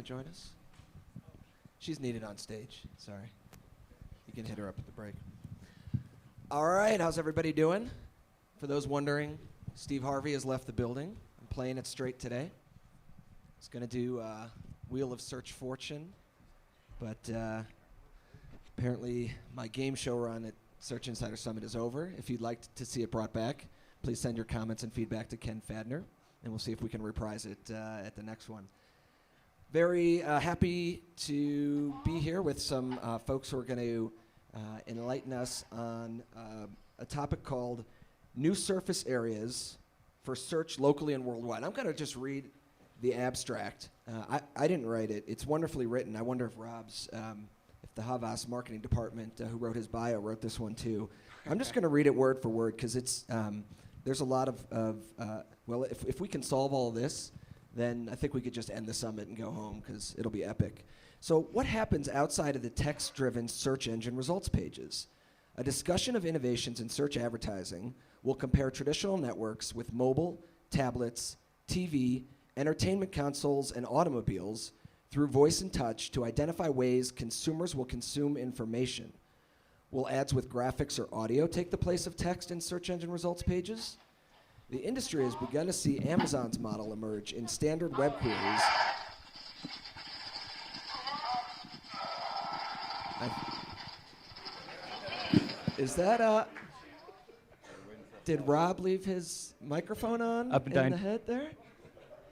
to join us? She's needed on stage. Sorry. You can hit her up at the break. All right, how's everybody doing? For those wondering, Steve Harvey has left the building. I'm playing it straight today. He's going to do Wheel of Search Fortune, but apparently my game show run at Search Insider Summit is over. If you'd like to see it brought back, please send your comments and feedback to Ken Fadner, and we'll see if we can reprise it at the next one. Very happy to be here with some folks who are going to enlighten us on a topic called New Surface Areas for Search Locally and Worldwide. I'm going to just read the abstract. I didn't write it. It's wonderfully written. I wonder if Rob's, if the Havas marketing department who wrote his bio wrote this one too. I'm just going to read it word for word because it's there's a lot of well, if we can solve all of this, then I think we could just end the summit and go home because it'll be epic. So what happens outside of the text-driven search engine results pages? A discussion of innovations in search advertising will compare traditional networks with mobile, tablets, TV, entertainment consoles, and automobiles through voice and touch to identify ways consumers will consume information. Will ads with graphics or audio take the place of text in search engine results pages? The industry has begun to see Amazon's model emerge in standard web queries. Is that did Rob leave his microphone on in the head there?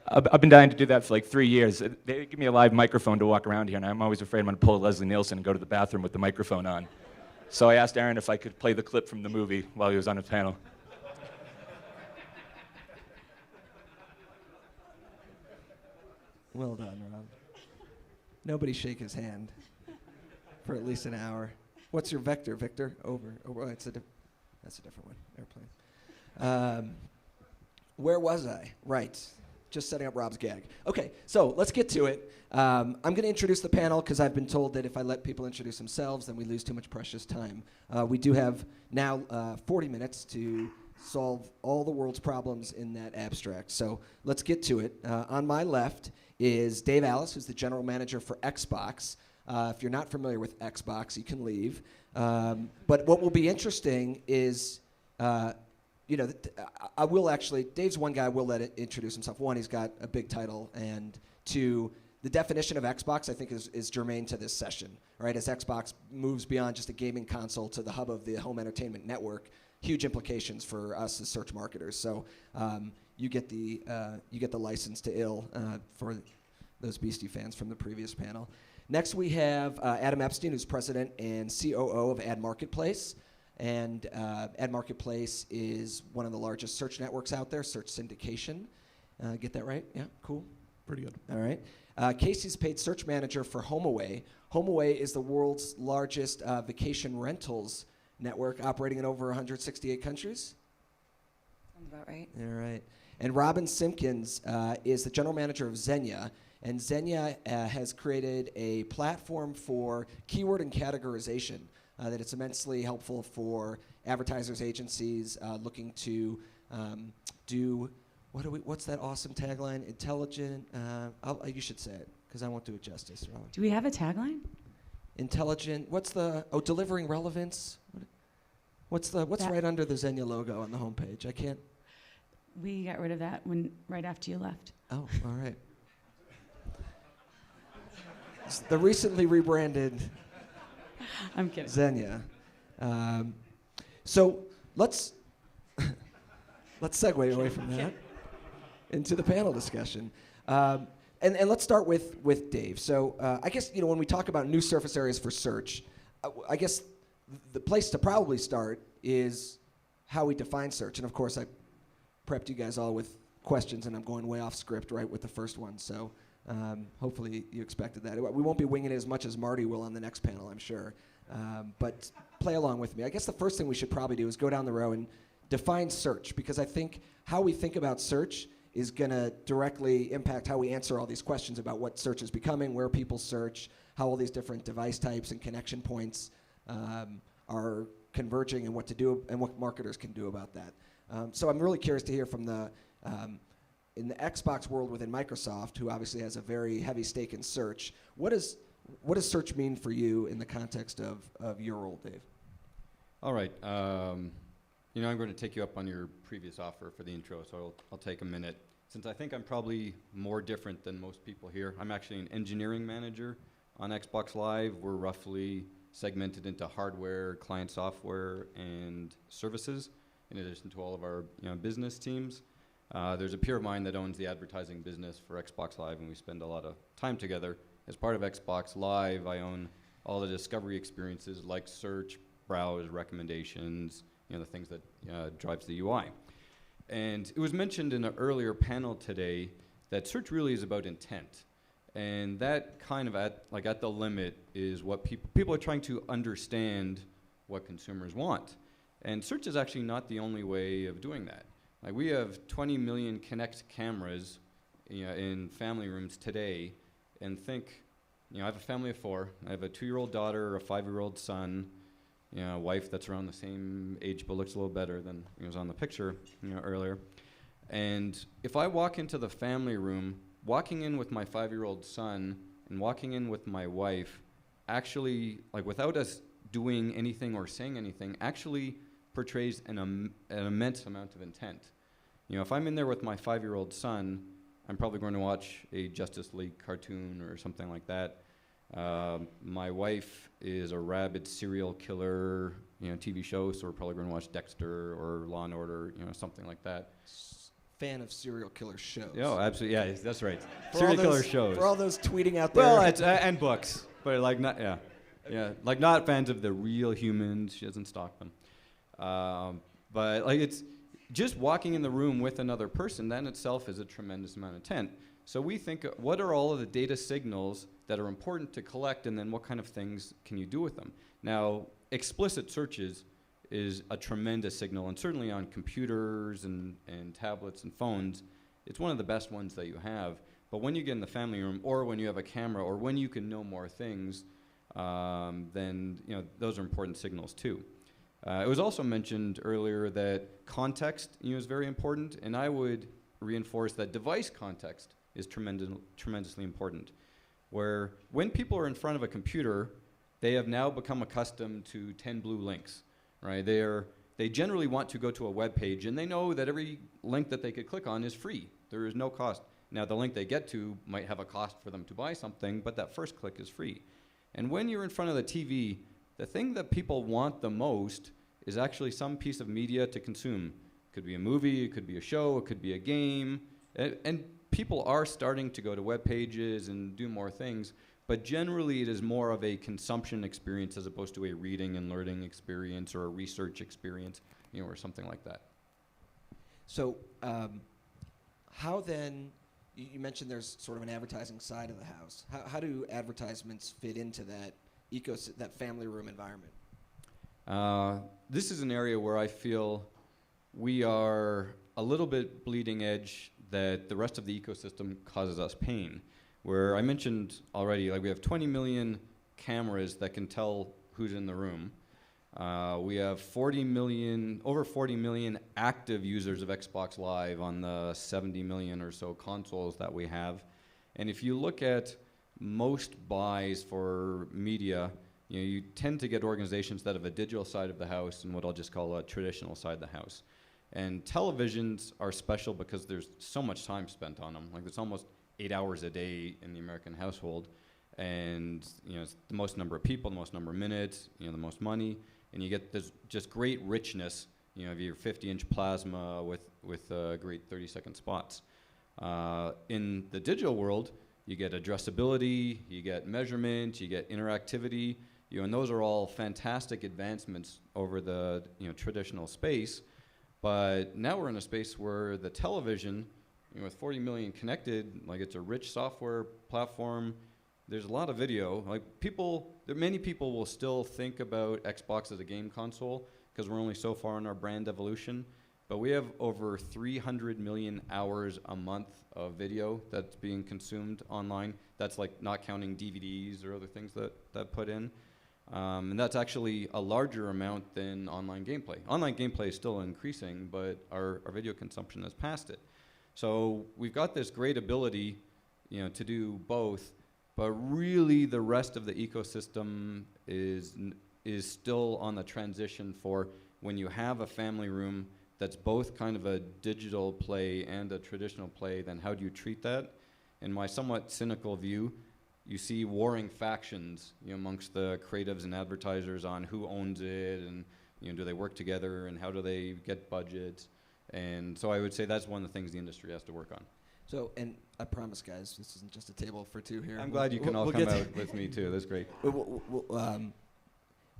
I've been dying to do that for like 3 years. They give me a live microphone to walk around here, and I'm always afraid I'm going to pull a Leslie Nielsen and go to the bathroom with the microphone on. So I asked Aaron if I could play the clip from the movie while he was on his panel. Well done, Rob. Nobody shake his hand for at least an hour. What's your vector, Victor? Over. Oh, that's a different one. Airplane. Where was I? Right. Just setting up Rob's gag. Okay, so let's get to it. I'm going to introduce the panel because I've been told that if I let people introduce themselves, then we lose too much precious time. We do have now 40 minutes to solve all the world's problems in that abstract. So let's get to it. On my left is Dave Alice, who's the general manager for Xbox. If you're not familiar with Xbox, you can leave. But what will be interesting is, I will actually, Dave's one guy I will let it introduce himself. One, he's got a big title, and two, the definition of Xbox, I think, is germane to this session, right? As Xbox moves beyond just a gaming console to the hub of the home entertainment network, huge implications for us as search marketers. So you get the license to ill for those Beastie fans from the previous panel. Next, we have Adam Epstein, who's president and COO of adMarketplace. And adMarketplace is one of the largest search networks out there, search syndication. Get that right? Yeah, cool. Pretty good. All right. Casee's paid search manager for HomeAway. HomeAway is the world's largest vacation rentals network, operating in over 168 countries. Sounds about right. All right. And Robin Simkins is the general manager of Zenya. And Zenya has created a platform for keyword and categorization that it's immensely helpful for advertisers, agencies looking to do, what's that awesome tagline? Intelligent, you should say it, because I won't do it justice, Robin. Do we have a tagline? Intelligent, delivering relevance? What's right under the Zenya logo on the homepage? I can't. We got rid of that right after you left. Oh, all right. It's the recently rebranded I'm kidding. Zenya. So let's segue away from that into the panel discussion. And let's start with Dave. So I guess when we talk about new surface areas for search, I guess the place to probably start is how we define search. And of course, I prepped you guys all with questions, and I'm going way off script right with the first one. So hopefully you expected that. We won't be winging it as much as Marty will on the next panel, I'm sure. But play along with me. I guess the first thing we should probably do is go down the row and define search, because I think how we think about search is going to directly impact how we answer all these questions about what search is becoming, where people search, how all these different device types and connection points are converging, and what to do and what marketers can do about that. So I'm really curious to hear from the in the Xbox world within Microsoft, who obviously has a very heavy stake in search, what does search mean for you in the context of your role, Dave? All right. You know, I'm going to take you up on your previous offer for the intro, so I'll take a minute. Since I think I'm probably more different than most people here, I'm actually an engineering manager on Xbox Live. We're roughly segmented into hardware, client software, and services, in addition to all of our business teams. There's a peer of mine that owns the advertising business for Xbox Live, and we spend a lot of time together. As part of Xbox Live, I own all the discovery experiences like search, browse, recommendations, the things that drives the UI. And it was mentioned in an earlier panel today that search really is about intent. And that kind of at the limit is what people are trying to understand what consumers want. And search is actually not the only way of doing that. Like, we have 20 million Konick cameras in family rooms today, and think, I have a family of 4. I have a 2-year-old daughter, a 5-year-old son, a wife that's around the same age but looks a little better than was on the picture earlier. And if I walk into the family room, walking in with my 5-year-old son and walking in with my wife, actually, like, without us doing anything or saying anything, actually portrays an immense amount of intent. If I'm in there with my 5-year-old son, I'm probably going to watch a Justice League cartoon or something like that. My wife is a rabid serial killer, TV show, so we're probably going to watch Dexter or Law and Order, something like that. Fan of serial killer shows. Oh, absolutely, yeah, that's right. For Serial all those, killer shows. For all those tweeting out there. Well, it's, and books, but like not, like not fans of the real humans. She doesn't stalk them. But like, it's just walking in the room with another person, that in itself is a tremendous amount of intent. So we think, what are all of the data signals that are important to collect, and then what kind of things can you do with them? Now, explicit searches is a tremendous signal, and certainly on computers and tablets and phones, it's one of the best ones that you have. But when you get in the family room, or when you have a camera, or when you can know more things, then those are important signals too. It was also mentioned earlier that context is very important, and I would reinforce that device context is tremendously important. Where when people are in front of a computer, they have now become accustomed to 10 blue links, right? They generally want to go to a web page, and they know that every link that they could click on is free. There is no cost. Now, the link they get to might have a cost for them to buy something, but that first click is free. And when you're in front of the TV, the thing that people want the most is actually some piece of media to consume. It could be a movie, it could be a show, it could be a game. And people are starting to go to web pages and do more things, but generally it is more of a consumption experience as opposed to a reading and learning experience or a research experience, or something like that. So how then, you mentioned there's sort of an advertising side of the house. How do advertisements fit into that that family room environment? This is an area where I feel we are a little bit bleeding edge, that the rest of the ecosystem causes us pain. Where I mentioned already, like, we have 20 million cameras that can tell who's in the room. We have over 40 million active users of Xbox Live on the 70 million or so consoles that we have. And if you look at most buys for media, you tend to get organizations that have a digital side of the house and what I'll just call a traditional side of the house. And televisions are special because there's so much time spent on them. Like, there's almost 8 hours a day in the American household. And it's the most number of people, the most number of minutes, the most money. And you get this just great richness, of your 50-inch plasma with great 30-second spots. In the digital world, you get addressability, you get measurement, you get interactivity, and those are all fantastic advancements over the traditional space. But now we're in a space where the television, with 40 million connected, like, it's a rich software platform. There's a lot of video. Like, many people will still think about Xbox as a game console because we're only so far in our brand evolution. But we have over 300 million hours a month of video that's being consumed online. That's like not counting DVDs or other things that put in. And that's actually a larger amount than online gameplay. Online gameplay is still increasing, but our video consumption has passed it. So we've got this great ability, to do both, but really the rest of the ecosystem is still on the transition for when you have a family room that's both kind of a digital play and a traditional play, then how do you treat that? In my somewhat cynical view, you see warring factions amongst the creatives and advertisers on who owns it, and do they work together, and how do they get budgets? And so I would say that's one of the things the industry has to work on. So, and I promise, guys, this isn't just a table for two here. I'm glad you can all come out with me too. That's great.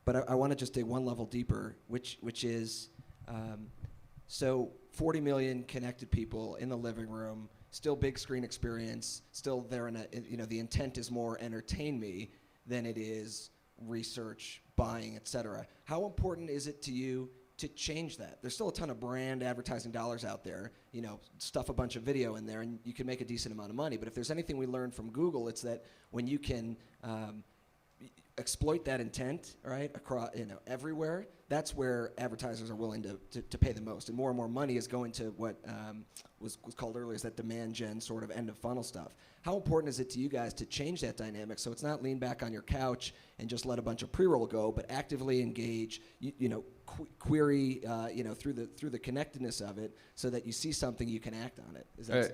But I want to just dig one level deeper, which is, so 40 million connected people in the living room, still big screen experience, still there in the intent is more entertain me than it is research, buying, et cetera. How important is it to you to change that? There's still a ton of brand advertising dollars out there, stuff a bunch of video in there and you can make a decent amount of money. But if there's anything we learned from Google, it's that when you can exploit that intent, right, across, everywhere, that's where advertisers are willing to pay the most. And more money is going to what was called earlier as that demand gen sort of end of funnel stuff. How important is it to you guys to change that dynamic so it's not lean back on your couch and just let a bunch of pre-roll go, but actively engage, query, through the connectedness of it so that you see something, you can act on it?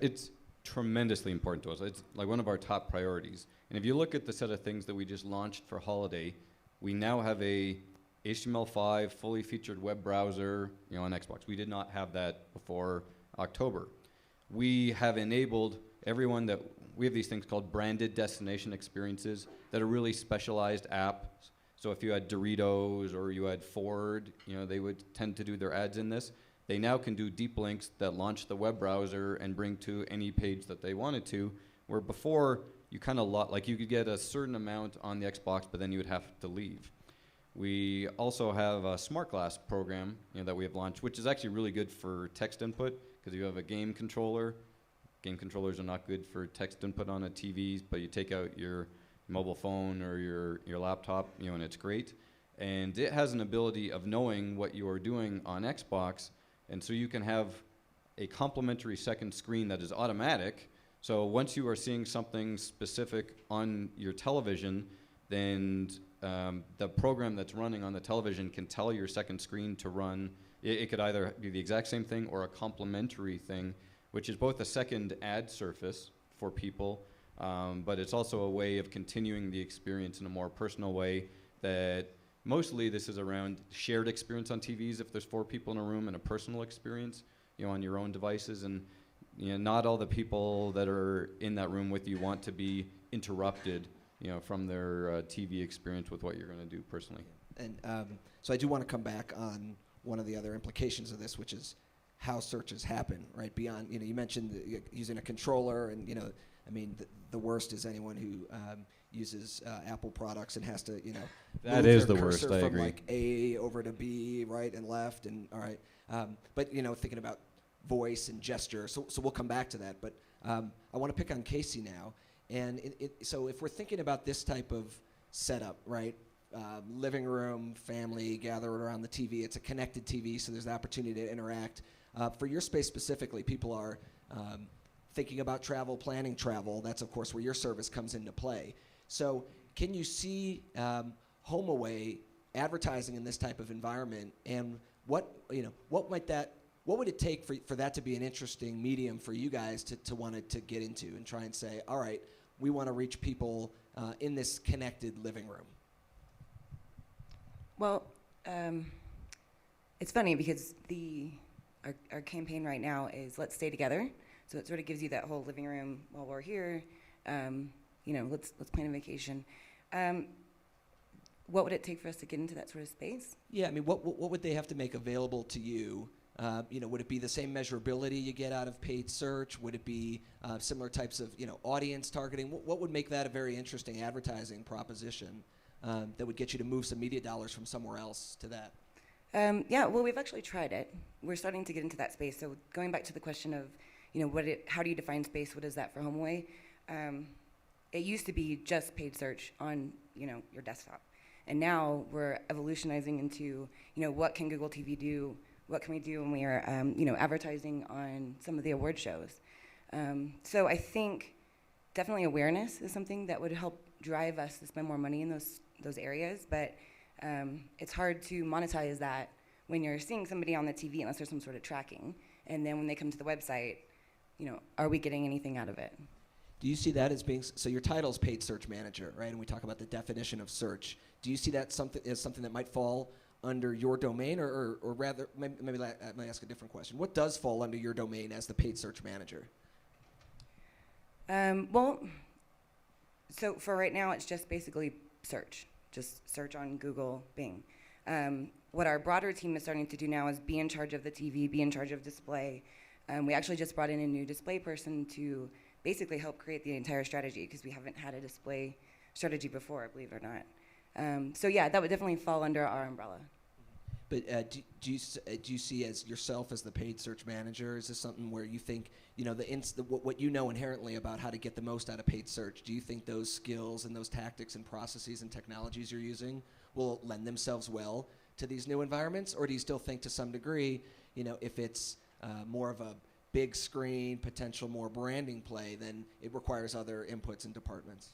It's tremendously important to us. It's like one of our top priorities. And if you look at the set of things that we just launched for holiday, we now have a HTML5 fully featured web browser, on Xbox. We did not have that before October. We have enabled everyone that we have these things called branded destination experiences that are really specialized apps. So if you had Doritos or you had Ford, they would tend to do their ads in this. They now can do deep links that launch the web browser and bring to any page that they wanted to, where before you kind of you could get a certain amount on the Xbox, but then you would have to leave. We also have a smart glass program that we have launched, which is actually really good for text input because you have a game controller. Game controllers are not good for text input on a TV, but you take out your mobile phone or your laptop, and it's great. And it has an ability of knowing what you are doing on Xbox, and so you can have a complementary second screen that is automatic. So once you are seeing something specific on your television, then the program that's running on the television can tell your second screen to run. It could either be the exact same thing or a complementary thing, which is both a second ad surface for people, but it's also a way of continuing the experience in a more personal way. That mostly this is around shared experience on TVs if there's 4 people in a room, and a personal experience, on your own devices. And not all the people that are in that room with you want to be interrupted, from their TV experience with what you're going to do personally. And so I do want to come back on one of the other implications of this, which is how searches happen, right? Beyond, you mentioned using a controller, and the worst is anyone who uses Apple products and has to, that move is their the worst. cursor I from agree. like A over to B, right and left, and all right. But thinking about voice and gesture, so we'll come back to that. But I want to pick on Casee now, and so if we're thinking about this type of setup, right? Living room, family gathered around the TV. It's a connected TV, so there's the opportunity to interact. For your space specifically, people are thinking about travel, planning travel. That's, of course, where your service comes into play. So can you see HomeAway advertising in this type of environment, and what would it take for that to be an interesting medium for you guys to want to get into and try and say, all right, we want to reach people in this connected living room? Well, it's funny because our campaign right now is Let's Stay Together. So it sort of gives you that whole living room while we're here. Let's plan a vacation. What would it take for us to get into that sort of space? Yeah, what would they have to make available to you? Would it be the same measurability you get out of paid search? Would it be similar types of audience targeting? What would make that a very interesting advertising proposition that would get you to move some media dollars from somewhere else to that? Well, we've actually tried it. We're starting to get into that space. So going back to the question of, how do you define space? What is that for HomeAway? It used to be just paid search on, your desktop. And now we're evolutionizing into, what can Google TV do? What can we do when we are, advertising on some of the award shows? So I think definitely awareness is something that would help drive us to spend more money in those areas, but it's hard to monetize that when you're seeing somebody on the TV unless there's some sort of tracking. And then when they come to the website, are we getting anything out of it? Do you see that as being, so your title's paid search manager, right? And we talk about the definition of search. Do you see that as something that might fall under your domain, or rather, maybe let me ask a different question. What does fall under your domain as the paid search manager? Well, so for right now, it's just basically search. Just search on Google, Bing. What our broader team is starting to do now is be in charge of the TV, be in charge of display. We actually just brought in a new display person to basically help create the entire strategy, because we haven't had a display strategy before, believe it or not. So yeah, that would definitely fall under our umbrella. But do you see as yourself as the paid search manager? Is this something where you think, what you know inherently about how to get the most out of paid search, do you think those skills and those tactics and processes and technologies you're using will lend themselves well to these new environments? Or do you still think to some degree, if it's more of a big screen, potential more branding play, then it requires other inputs and departments?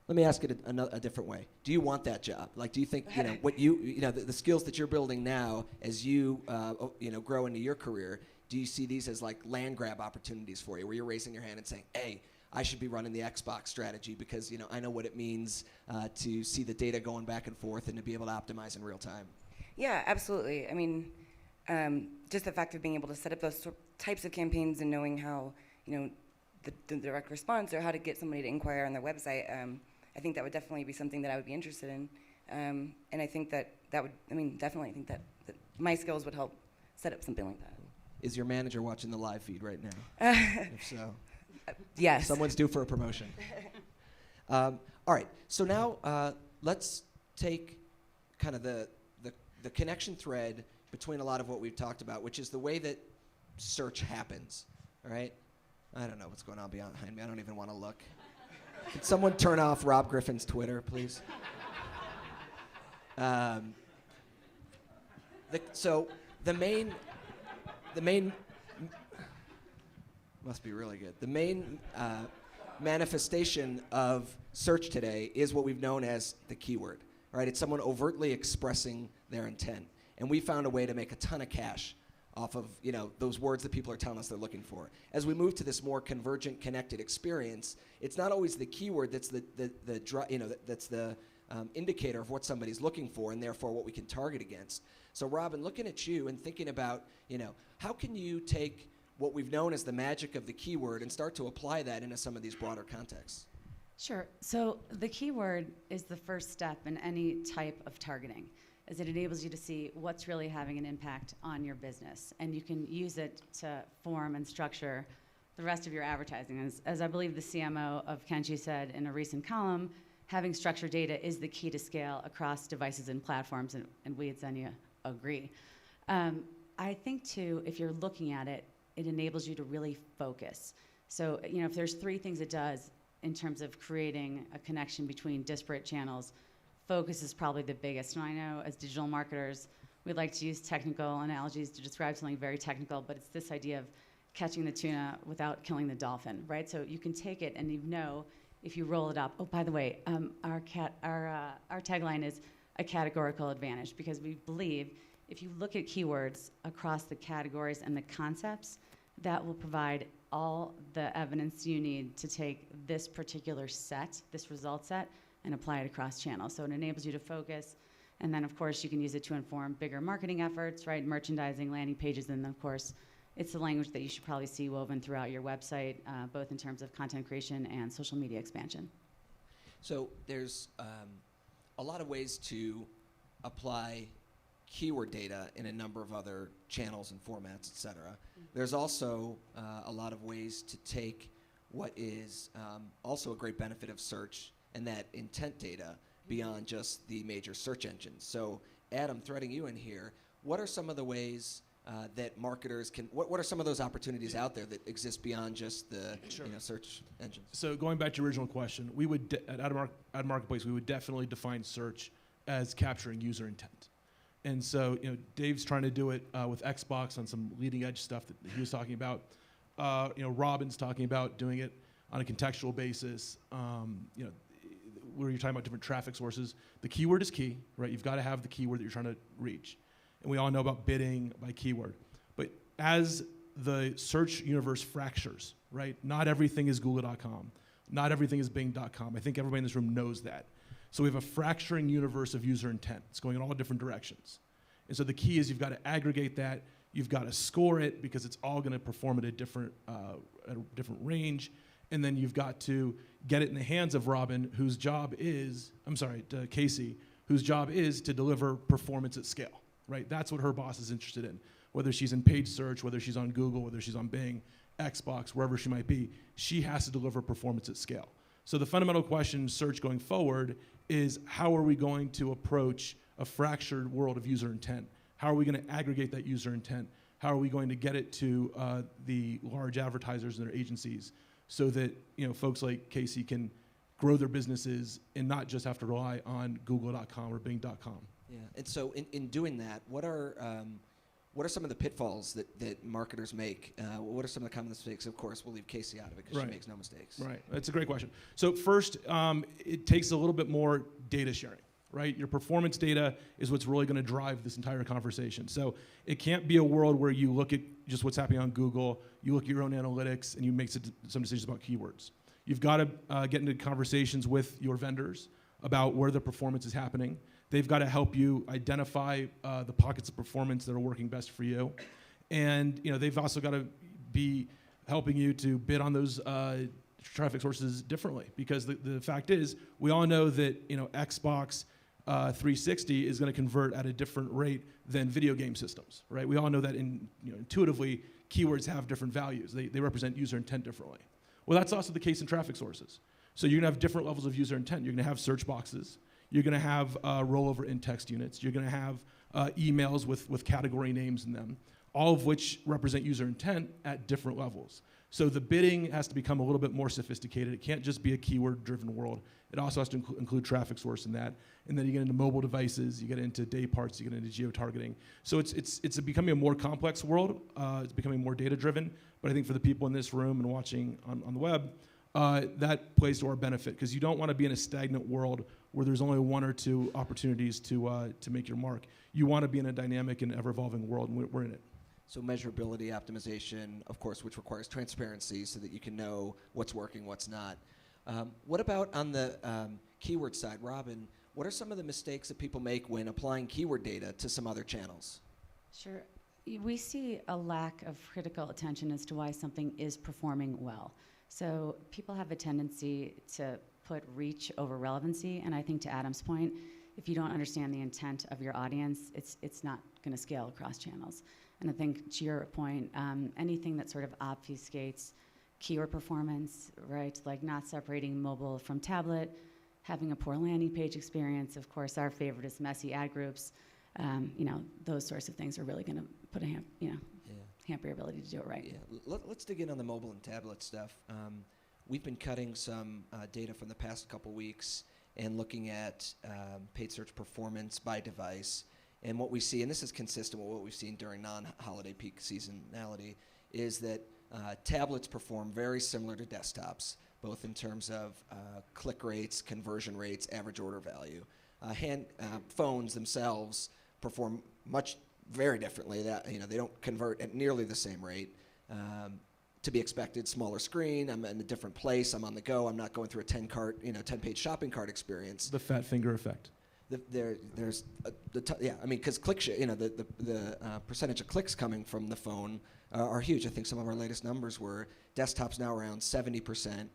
Let me ask it a different way. Do you want that job? Like, do you think, what the skills that you're building now as you, grow into your career, do you see these as like land grab opportunities for you, where you're raising your hand and saying, hey, I should be running the Xbox strategy because, I know what it means to see the data going back and forth and to be able to optimize in real time? Yeah, absolutely. I mean, just the fact of being able to set up those types of campaigns and knowing how, the direct response or how to get somebody to inquire on their website, I think that would definitely be something that I would be interested in. And I think definitely think that my skills would help set up something like that. Is your manager watching the live feed right now? If so, yes. Someone's due for a promotion. All right, so now let's take kind of the connection thread between a lot of what we've talked about, which is the way that search happens, all right? I don't know what's going on behind me. I don't even want to look. Could someone turn off Rob Griffin's Twitter, please? So the main must be really good. The main manifestation of search today is what we've known as the keyword, right? It's someone overtly expressing their intent. And we found a way to make a ton of cash off of those words that people are telling us they're looking for. As we move to this more convergent, connected experience, it's not always the keyword that's the indicator of what somebody's looking for, and therefore what we can target against. So, Robin, looking at you and thinking about how can you take what we've known as the magic of the keyword and start to apply that into some of these broader contexts? Sure. So the keyword is the first step in any type of targeting, as it enables you to see what's really having an impact on your business. And you can use it to form and structure the rest of your advertising. As I believe the CMO of Kenshoo said in a recent column, having structured data is the key to scale across devices and platforms, and we at Zenya agree. I think, too, if you're looking at it, it enables you to really focus. So, if there's three things it does in terms of creating a connection between disparate channels, focus is probably the biggest. And I know as digital marketers, we like to use technical analogies to describe something very technical, but it's this idea of catching the tuna without killing the dolphin, right? So you can take it and if you roll it up. Oh, by the way, our tagline is a categorical advantage, because we believe if you look at keywords across the categories and the concepts, that will provide all the evidence you need to take this particular set, this result set, and apply it across channels. So it enables you to focus. And then, of course, you can use it to inform bigger marketing efforts, right? Merchandising, landing pages, and then, of course, it's the language that you should probably see woven throughout your website, both in terms of content creation and social media expansion. So there's a lot of ways to apply keyword data in a number of other channels and formats, et cetera. Mm-hmm. There's also a lot of ways to take what is also a great benefit of search and that intent data beyond just the major search engines. So, Adam, threading you in here, what are some of the ways that marketers can, what are some of those opportunities out there that exist beyond just the search engines? So going back to your original question, we would, at adMarketplace, we would definitely define search as capturing user intent. And so, Dave's trying to do it with Xbox on some leading edge stuff that he was talking about. Robin's talking about doing it on a contextual basis. Where you're talking about different traffic sources, the keyword is key, right? You've got to have the keyword that you're trying to reach. And we all know about bidding by keyword. But as the search universe fractures, right? Not everything is Google.com. Not everything is Bing.com. I think everybody in this room knows that. So we have a fracturing universe of user intent. It's going in all different directions. And so the key is you've got to aggregate that. You've got to score it because it's all going to perform at a different range. And then you've got to get it in the hands of Robin, whose job is, Casee, whose job is to deliver performance at scale, right? That's what her boss is interested in. Whether she's in paid search, whether she's on Google, whether she's on Bing, Xbox, wherever she might be, she has to deliver performance at scale. So the fundamental question in search going forward is how are we going to approach a fractured world of user intent? How are we going to aggregate that user intent? How are we going to get it to the large advertisers and their agencies so that folks like Casee can grow their businesses and not just have to rely on Google.com or Bing.com? Yeah, and so in doing that, what are some of the pitfalls that marketers make? What are some of the common mistakes? Of course, we'll leave Casee out of it because she makes no mistakes. Right, that's a great question. So first, it takes a little bit more data sharing, right? Your performance data is what's really going to drive this entire conversation. So it can't be a world where you look at just what's happening on Google, you look at your own analytics, and you make some decisions about keywords. You've got to get into conversations with your vendors about where the performance is happening. They've got to help you identify the pockets of performance that are working best for you. And they've also got to be helping you to bid on those traffic sources differently. Because the fact is, we all know that Xbox 360 is going to convert at a different rate than video game systems, right? We all know that intuitively, keywords have different values. They represent user intent differently. Well, that's also the case in traffic sources. So you're going to have different levels of user intent. You're going to have search boxes. You're going to have rollover in-text units. You're going to have emails with category names in them, all of which represent user intent at different levels. So the bidding has to become a little bit more sophisticated. It can't just be a keyword-driven world. It also has to include traffic source in that. And then you get into mobile devices, you get into day parts, you get into geo-targeting. So it's becoming a more complex world. It's becoming more data-driven. But I think for the people in this room and watching on the web, that plays to our benefit because you don't want to be in a stagnant world where there's only one or two opportunities to make your mark. You want to be in a dynamic and ever-evolving world, and we're in it. So measurability, optimization, of course, which requires transparency so that you can know what's working, what's not. What about on the keyword side, Robin? What are some of the mistakes that people make when applying keyword data to some other channels? Sure. We see a lack of critical attention as to why something is performing well. So people have a tendency to put reach over relevancy, and I think to Adam's point, if you don't understand the intent of your audience, it's not going to scale across channels. And I think to your point, anything that sort of obfuscates keyword performance, right? Like not separating mobile from tablet, having a poor landing page experience. Of course, our favorite is messy ad groups. Those sorts of things are really going to put a hamper your ability to do it right. Yeah. Let's dig in on the mobile and tablet stuff. We've been cutting some data from the past couple weeks and looking at paid search performance by device. And what we see, and this is consistent with what we've seen during non-holiday peak seasonality, is that tablets perform very similar to desktops, both in terms of click rates, conversion rates, average order value. Phones themselves perform very differently. They don't convert at nearly the same rate. To be expected, smaller screen. I'm in a different place. I'm on the go. I'm not going through a 10-page shopping cart experience. The fat finger effect. Because the percentage of clicks coming from the phone are huge. I think some of our latest numbers were desktop's now around 70%,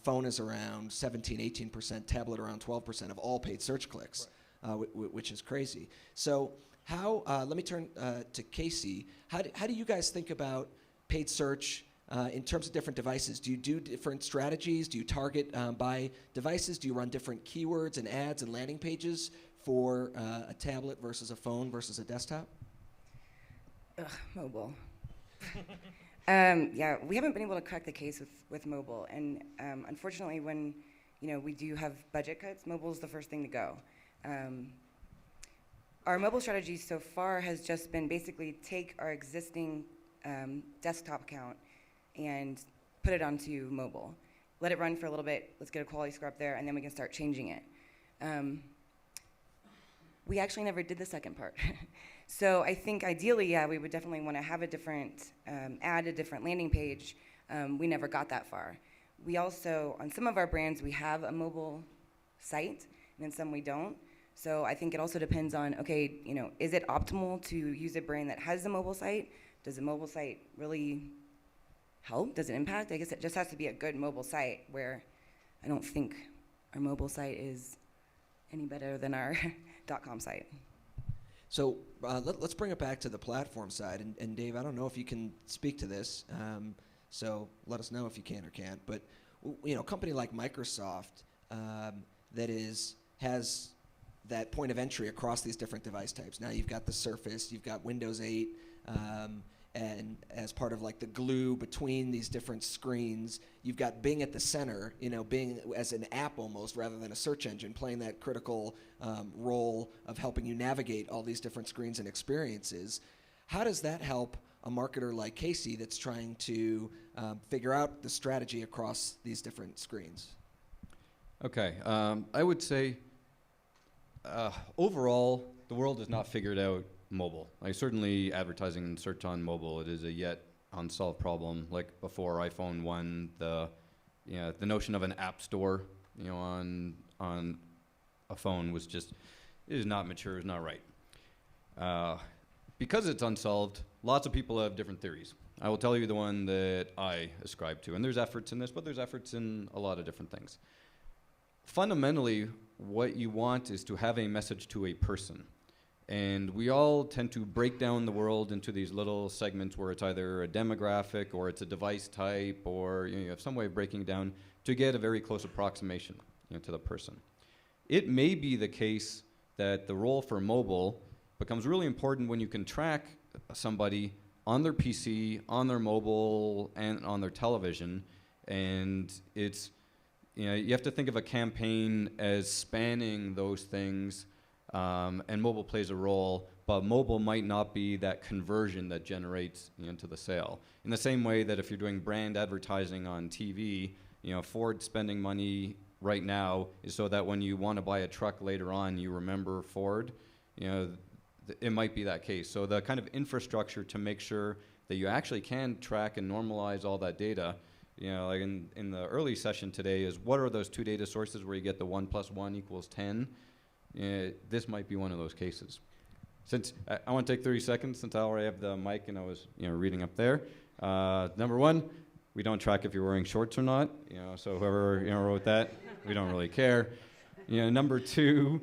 phone is around 17-18%, tablet around 12% of all paid search clicks, which is crazy. So how? Let me turn to Casee. How do you guys think about paid search in terms of different devices? Do you do different strategies? Do you target by devices? Do you run different keywords and ads and landing pages for a tablet versus a phone versus a desktop? Mobile. Yeah, we haven't been able to crack the case with mobile. And unfortunately, when we do have budget cuts, mobile is the first thing to go. Our mobile strategy so far has just been basically take our existing desktop account and put it onto mobile. Let it run for a little bit, let's get a quality score up there, and then we can start changing it. We actually never did the second part. So I think ideally, yeah, we would definitely want to have a different, add a different landing page. We never got that far. We also, on some of our brands, we have a mobile site, and then some we don't. So I think it also depends on, okay, you know, is it optimal to use a brand that has a mobile site? Does the mobile site really help? Does it impact? I guess it just has to be a good mobile site, where I don't think our mobile site is any better than our .com site. So let's bring it back to the platform side. And Dave, I don't know if you can speak to this, so let us know if you can or can't. But you know, a company like Microsoft that has that point of entry across these different device types. Now you've got the Surface, you've got Windows 8, and as part of like the glue between these different screens, you've got Bing at the center, you know, Bing as an app almost rather than a search engine, playing that critical role of helping you navigate all these different screens and experiences. How does that help a marketer like Casee that's trying to figure out the strategy across these different screens? Okay, I would say overall, the world has not figured out mobile. Like certainly advertising and search on mobile, it is a yet unsolved problem. Like before iPhone 1, the notion of an app store, you know, on a phone was just, it is not mature, it's not right. Because it's unsolved, lots of people have different theories. I will tell you the one that I ascribe to, and there's efforts in this, but there's efforts in a lot of different things. Fundamentally, what you want is to have a message to a person. And we all tend to break down the world into these little segments where it's either a demographic or it's a device type, or you have some way of breaking it down to get a very close approximation, you know, to the person. It may be the case that the role for mobile becomes really important when you can track somebody on their PC, on their mobile, and on their television. And it's, you know, you have to think of a campaign as spanning those things, and mobile plays a role, but mobile might not be that conversion that generates, you know, into the sale. In the same way that if you're doing brand advertising on TV, you know, Ford spending money right now is so that when you want to buy a truck later on, you remember Ford. You know, it might be that case. So the kind of infrastructure to make sure that you actually can track and normalize all that data, you know, like in the early session today, is what are those two data sources where you get the 1 + 1 = 10? This might be one of those cases. Since I want to take 30 seconds, since I already have the mic and I was, you know, reading up there. Number one, we don't track if you're wearing shorts or not. You know, so whoever, you know, wrote that, we don't really care. You know, number two,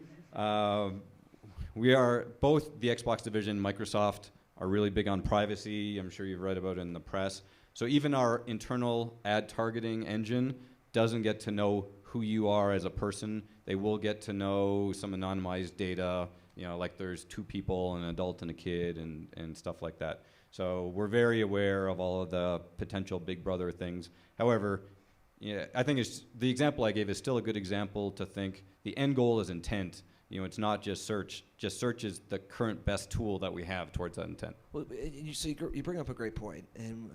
we are both the Xbox division, Microsoft are really big on privacy. I'm sure you've read about it in the press. So even our internal ad targeting engine doesn't get to know who you are as a person. They will get to know some anonymized data, you know, like there's two people, an adult and a kid, and stuff like that. So we're very aware of all of the potential Big Brother things. However, yeah, I think the example I gave is still a good example to think the end goal is intent. You know, it's not just search. Just search is the current best tool that we have towards that intent. Well, you bring up a great point, and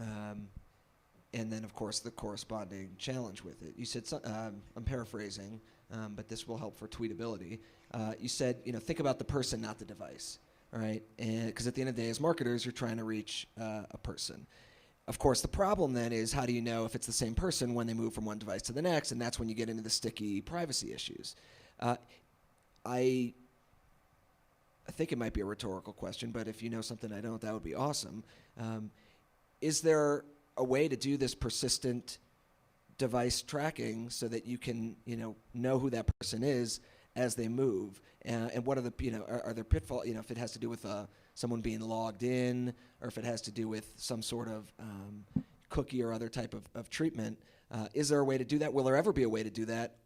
then of course the corresponding challenge with it. You said I'm paraphrasing, but this will help for tweetability. You said, you know, think about the person, not the device. All right, and because at the end of the day, as marketers, you're trying to reach a person. Of course, the problem then is how do you know if it's the same person when they move from one device to the next, and that's when you get into the sticky privacy issues. I think it might be a rhetorical question, but if you know something I don't, that would be awesome. Is there a way to do this persistent device tracking so that you can, you know who that person is as they move? And what are the, you know, are there pitfalls, you know, if it has to do with someone being logged in, or if it has to do with some sort of cookie or other type of treatment, is there a way to do that? Will there ever be a way to do that,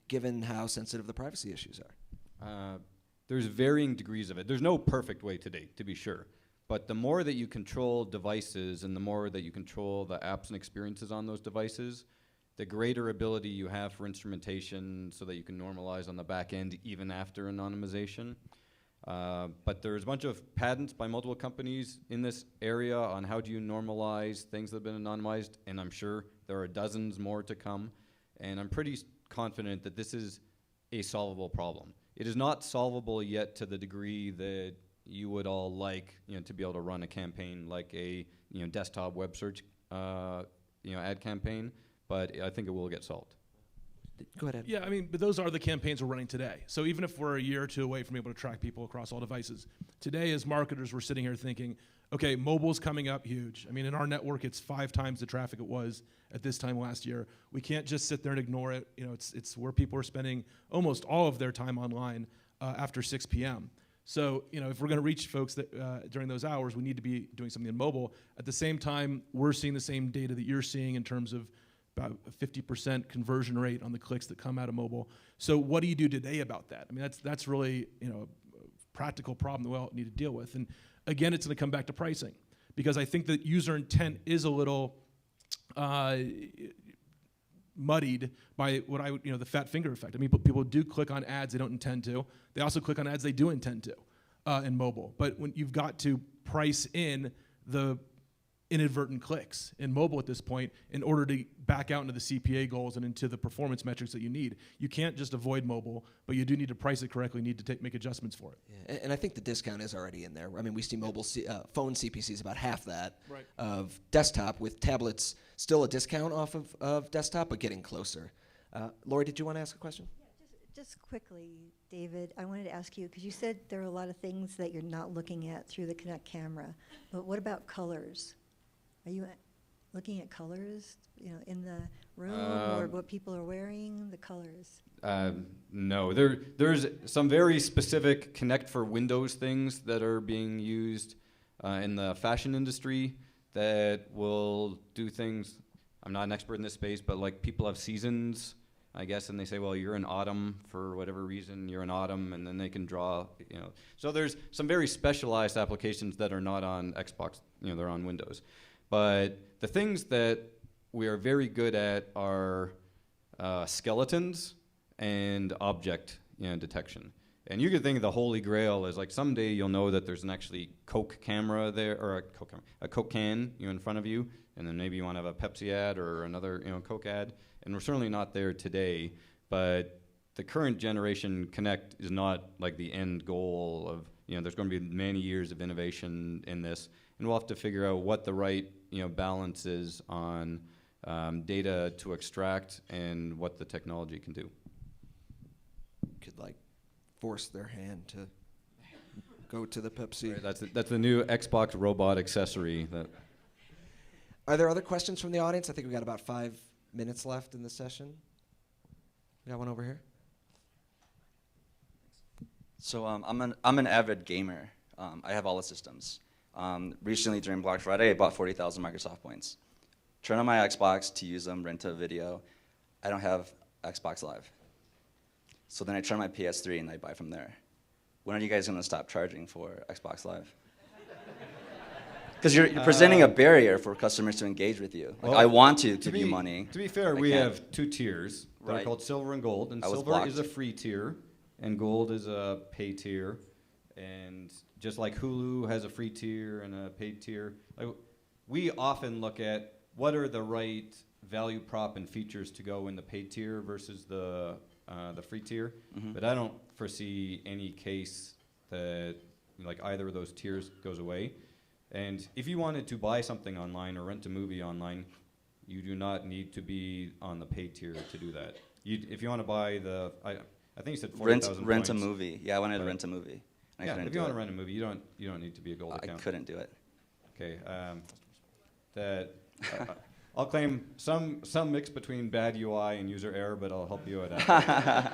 given how sensitive the privacy issues are? There's varying degrees of it. There's no perfect way to date, to be sure. But the more that you control devices and the more that you control the apps and experiences on those devices, the greater ability you have for instrumentation so that you can normalize on the back end even after anonymization. But there's a bunch of patents by multiple companies in this area on how do you normalize things that have been anonymized, and I'm sure there are dozens more to come. And I'm pretty confident that this is a solvable problem. It is not solvable yet to the degree that you would all like, to be able to run a campaign like a, desktop web search, ad campaign. But I think it will get solved. Go ahead. Yeah, I mean, but those are the campaigns we're running today. So even if we're a year or two away from being able to track people across all devices, today as marketers, we're sitting here thinking, okay, mobile's coming up huge. I mean, in our network, it's 5 times the traffic it was at this time last year. We can't just sit there and ignore it. It's where people are spending almost all of their time online after 6 p.m. So, if we're going to reach folks that during those hours, we need to be doing something in mobile. At the same time, we're seeing the same data that you're seeing in terms of about a 50% conversion rate on the clicks that come out of mobile. So what do you do today about that? I mean, that's really a practical problem that we all need to deal with. And again, it's going to come back to pricing, because I think that user intent is a little muddied by what the fat finger effect. I mean, people do click on ads they don't intend to. They also click on ads they do intend to in mobile. But when you've got to price in the inadvertent clicks in mobile at this point in order to back out into the CPA goals and into the performance metrics that you need. You can't just avoid mobile, but you do need to price it correctly, need to make adjustments for it. Yeah, and I think the discount is already in there. I mean, we see mobile phone CPCs about half that of desktop, with tablets still a discount off of desktop, but getting closer. Lori, did you want to ask a question? Yeah, just quickly, David, I wanted to ask you, because you said there are a lot of things that you're not looking at through the Konick camera, but what about colors? Are you looking at colors, in the room, or what people are wearing, the colors? No, there's some very specific Connect for Windows things that are being used in the fashion industry that will do things. I'm not an expert in this space, but like people have seasons, I guess, and they say, well, you're in autumn for whatever reason, you're in autumn, and then they can draw, So there's some very specialized applications that are not on Xbox, they're on Windows. But the things that we are very good at are skeletons and object detection. And you could think of the holy grail as like someday you'll know that there's an actually Coke camera there, or a Coke can in front of you, and then maybe you want to have a Pepsi ad or another Coke ad. And we're certainly not there today, but the current generation Connect is not like the end goal of, there's going to be many years of innovation in this, and we'll have to figure out what the right balance is on data to extract and what the technology can do. Could force their hand to go to the Pepsi. Right, that's the new Xbox robot accessory. Are there other questions from the audience? I think we've got about 5 minutes left in the session. We got one over here. So I'm an avid gamer. I have all the systems. Recently during Black Friday, I bought 40,000 Microsoft points. Turn on my Xbox to use them, rent a video. I don't have Xbox Live. So then I turn my PS3 and I buy from there. When are you guys going to stop charging for Xbox Live? Because you're presenting a barrier for customers to engage with you. Like, well, I want to give you money. To be fair, we have 2 tiers. They're Right. called Silver and Gold. And Silver blocked. is a free tier, and Gold is a pay tier. And just like Hulu has a free tier and a paid tier, we often look at what are the right value prop and features to go in the paid tier versus the free tier. Mm-hmm. But I don't foresee any case that either of those tiers goes away. And if you wanted to buy something online or rent a movie online, you do not need to be on the paid tier to do that. If you want to buy I think you said 40,000 Rent a movie. Yeah, I wanted to rent a movie. Yeah, if you want to rent a movie, you don't need to be a Gold account. I couldn't do it. Okay, I'll claim some mix between bad UI and user error, but I'll help you out. Okay.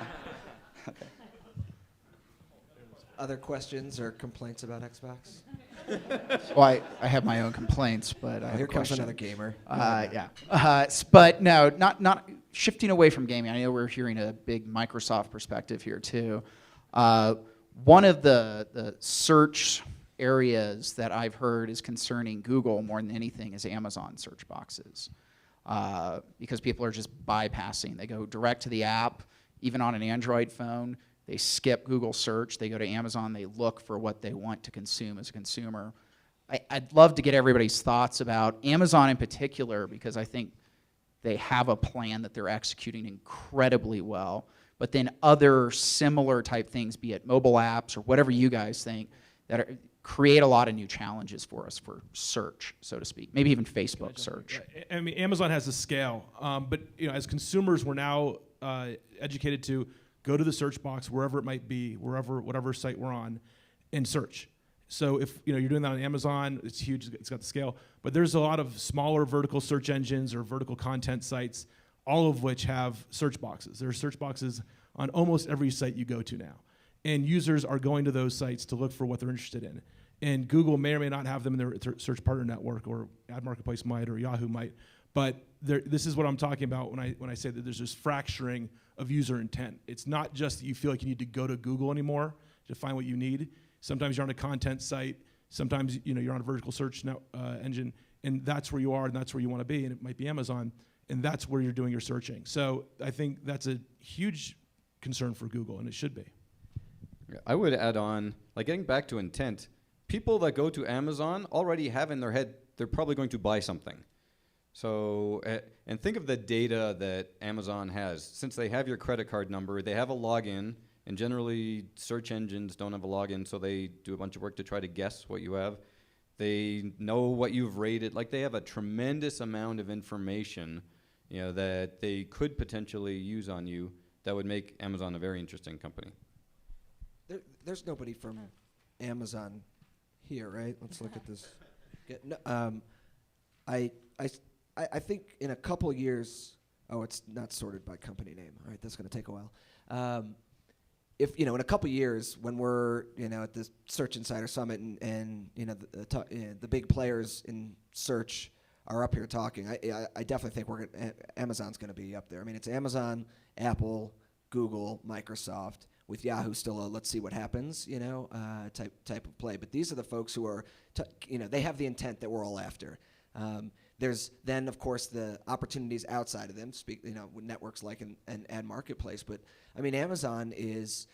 Other questions or complaints about Xbox? Well, I have my own complaints, but I have Here a comes question. another gamer. Yeah. But no, not shifting away from gaming. I know we're hearing a big Microsoft perspective here too. One of the search areas that I've heard is concerning Google more than anything is Amazon search boxes. Because people are just bypassing. They go direct to the app, even on an Android phone, They skip Google search. They go to Amazon. They look for what they want to consume as a consumer. I'd love to get everybody's thoughts about Amazon in particular, because I think they have a plan that they're executing incredibly well. But then other similar type things, be it mobile apps or whatever you guys think, that create a lot of new challenges for us for search, so to speak. Maybe even Facebook search. I mean, Amazon has a scale, but as consumers, we're now educated to go to the search box wherever it might be, whatever site we're on, and search. So if you're doing that on Amazon, it's huge. It's got the scale. But there's a lot of smaller vertical search engines or vertical content sites, all of which have search boxes. There are search boxes on almost every site you go to now. And users are going to those sites to look for what they're interested in. And Google may or may not have them in their search partner network, or adMarketplace might, or Yahoo might. But this is what I'm talking about when I say that there's this fracturing of user intent. It's not just that you feel like you need to go to Google anymore to find what you need. Sometimes you're on a content site. Sometimes you're on a vertical search engine, and that's where you are, and that's where you want to be. And it might be Amazon, and that's where you're doing your searching. So I think that's a huge concern for Google, and it should be. I would add on, like getting back to intent, people that go to Amazon already have in their head they're probably going to buy something. So, and think of the data that Amazon has. Since they have your credit card number, they have a login, and generally search engines don't have a login, so they do a bunch of work to try to guess what you have. They know what you've rated. Like, they have a tremendous amount of information, that they could potentially use on you that would make Amazon a very interesting company. There's nobody from Amazon here, right? Let's look at this. I think in a couple years, it's not sorted by company name. All right, that's going to take a while. If in a couple years, when we're at the Search Insider Summit and the big players in search are up here talking, I definitely think Amazon's going to be up there. I mean, it's Amazon, Apple, Google, Microsoft, with Yahoo still a let's see what happens, type of play. But these are the folks who are, they have the intent that we're all after. There's then, of course, the opportunities outside of them, with networks like an adMarketplace. But, I mean, Amazon is,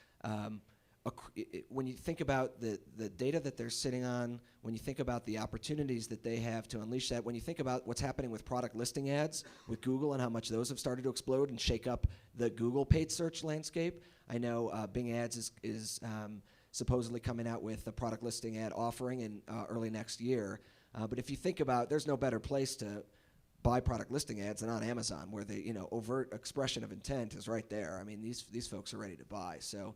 when you think about the data that they're sitting on, when you think about the opportunities that they have to unleash that, when you think about what's happening with product listing ads with Google and how much those have started to explode and shake up the Google paid search landscape. I know Bing Ads is supposedly coming out with a product listing ad offering in early next year. But if you think about, there's no better place to buy product listing ads than on Amazon, where the overt expression of intent is right there. I mean, these folks are ready to buy. So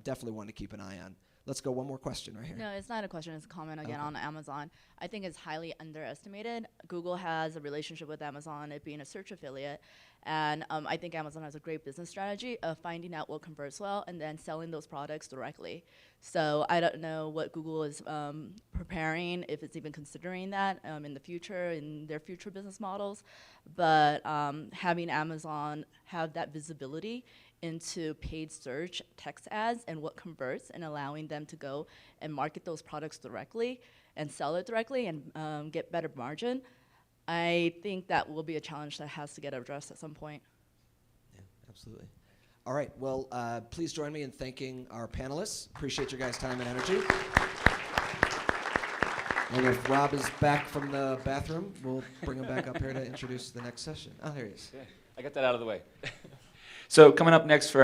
definitely one to keep an eye on. Let's go one more question right here. No, it's not a question. It's a comment again on Amazon. I think it's highly underestimated. Google has a relationship with Amazon, it being a search affiliate. And I think Amazon has a great business strategy of finding out what converts well and then selling those products directly. So I don't know what Google is preparing, if it's even considering that in the future, in their future business models. But having Amazon have that visibility into paid search text ads and what converts, and allowing them to go and market those products directly and sell it directly and get better margin, I think that will be a challenge that has to get addressed at some point. Yeah, absolutely. All right, well, please join me in thanking our panelists. Appreciate your guys' time and energy. And if Rob is back from the bathroom, we'll bring him back up here to introduce the next session. Oh, there he is. I got that out of the way. So coming up next for